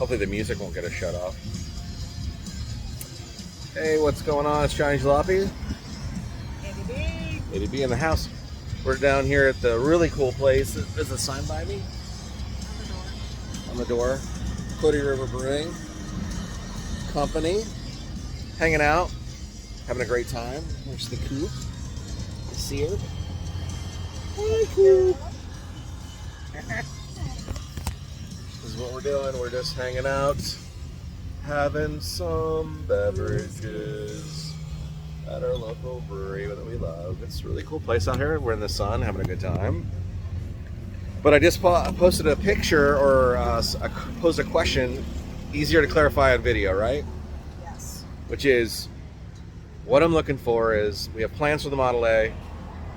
Hopefully the music won't get us shut off. Hey, what's going on? It's Johnny Jalopy. Ity-B. Ity-B in the house. We're down here at the really cool place. There's a sign by me on the door. Cody River Brewing Company. Hanging out. Having a great time. There's the coupe. You see her? Hi, coupe. This is what we're doing. We're just hanging out, having some beverages at our local brewery that we love. It's a really cool place out here. We're in the sun, having a good time. But I just posted a picture or posed a question, easier to clarify on video, right? Yes. Which is, what I'm looking for is, we have plans for the Model A.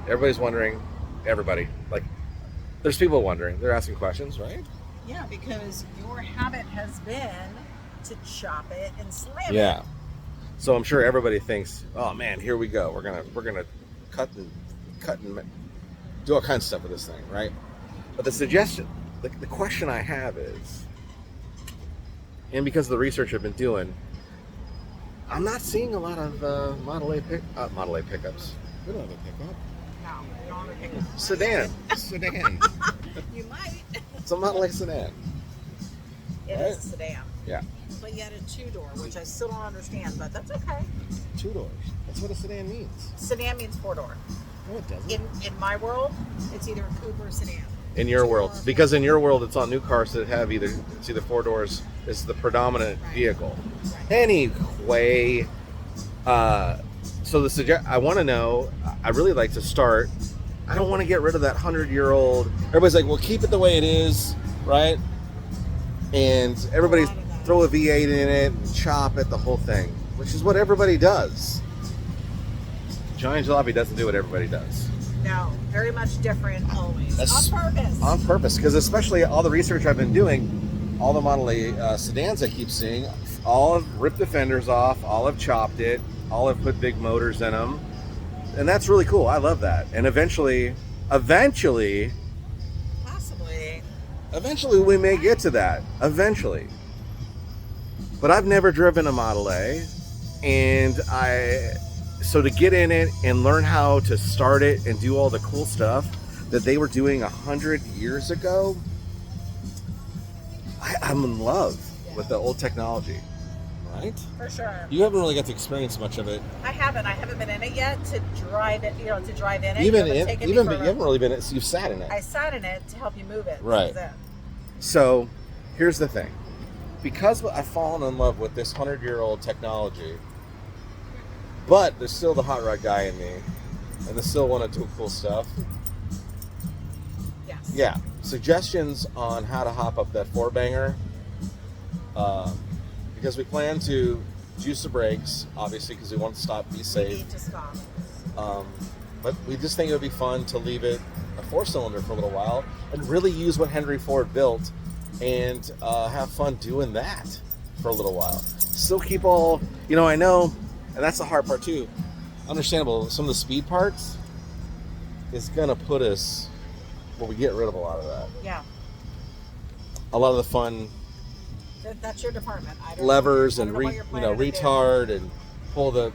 Everybody's wondering, there's people wondering. They're asking questions, right? Yeah, because your habit has been to chop it and slam it. Yeah. So I'm sure everybody thinks, oh man, here we go. We're gonna cut and do all kinds of stuff with this thing, right? But the suggestion, the question I have is, and because of the research I've been doing, I'm not seeing a lot of Model A pickups. We don't have a pickup. No, you don't want to pick it. Sedan. You might. It's a Model A sedan. It Right? is a sedan. Yeah. But yet a two-door, which I still don't understand, but that's okay. 2 doors. That's what a sedan means. Sedan means four-door. No, it doesn't. In my world, it's either a coupe or a sedan. In your 2 world, or a because in 4. your world, it's on new cars that have either 4 doors is the predominant Right. vehicle. Right. Anyway, so I want to know. I really like to start. I don't want to get rid of that 100-year-old. Everybody's like, well, keep it the way it is, right? And everybody's throw a V8 in it and chop it, the whole thing, which is what everybody does. Johnny Jalopy doesn't do what everybody does. No, very much different always. That's on purpose. On purpose, because especially all the research I've been doing, all the Model A sedans I keep seeing, all have ripped the fenders off, all have chopped it, all have put big motors in them, and that's really cool. I love that. And eventually, Possibly we may get to that. Eventually. But I've never driven a Model A, and so to get in it and learn how to start it and do all the cool stuff that they were doing 100 years ago, I'm in love with the old technology, right? for sure. You haven't really got to experience much of it. I haven't been in it yet to drive it. To drive in it. You haven't really been in it. So you've sat in it. I sat in it to help you move it. Right. That's it. So here's the thing. Because I've fallen in love with this 100-year-old technology, but there's still the hot rod guy in me, and there's still want to do cool stuff. Yes. Yeah. Suggestions on how to hop up that 4-banger. Because we plan to juice the brakes, obviously, because we want to stop, be We safe. need to stop. But we just think it would be fun to leave it a 4-cylinder for a little while and really use what Henry Ford built and have fun doing that for a little while. Still keep all, I know, and that's the hard part too. Understandable, some of the speed parts is going to put us, we get rid of a lot of that. Yeah. A lot of the fun That's your department. I don't levers know, and what you're planning to do. retard and pull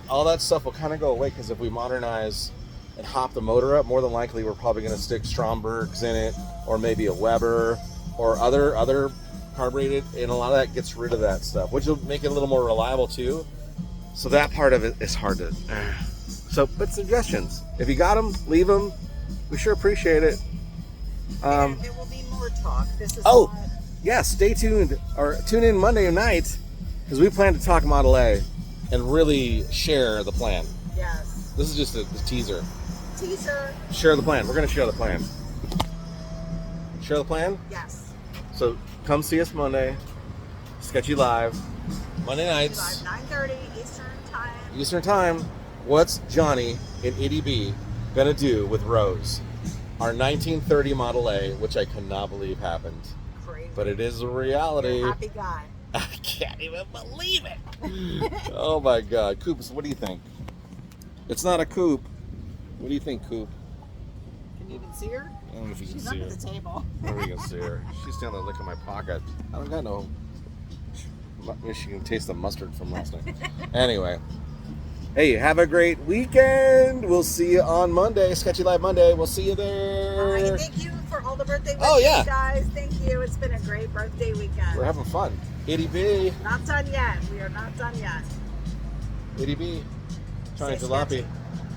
all that stuff will kind of go away, because if we modernize and hop the motor up, more than likely we're probably going to stick Strombergs in it, or maybe a Weber or other carbureted, and a lot of that gets rid of that stuff, which will make it a little more reliable too. So that part of it is hard to but suggestions, if you got them, leave them. We sure appreciate it. And there will be more talk. This is Yeah, stay tuned, or tune in Monday night, because we plan to talk Model A and really share the plan. Yes. This is just a teaser. Teaser. Share the plan. We're going to share the plan. Share the plan? Yes. So come see us Monday. Sketchy Live. Monday nights. 9:30 Eastern Time. Eastern Time. What's Johnny in Ity-B going to do with Rose? Our 1930 Model A, which I cannot believe happened. Crazy. But it is a reality. You're a happy guy. I can't even believe it. Oh my God. Coopes, what do you think? It's not a coupe. What do you think, Coop? Can you even see her? I don't know if you can She's see under her. the table. I don't know if you can see her. She's down there licking my pocket. I don't got no She can taste the mustard from last night. Anyway. Hey, have a great weekend. We'll see you on Monday. Sketchy Live Monday. We'll see you there. Thank you for all the birthday wishes, Oh, yeah. guys. Thank you. It's been a great birthday weekend. We're having fun. Ity-B. Not done yet. We are not done yet. Ity-B. Trying Stay Jalopy. sketchy.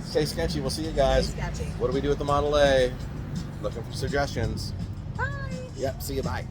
Stay sketchy. We'll see you guys. Stay sketchy. What do we do with the Model A? Looking for suggestions. Bye. Yep. See you. Bye.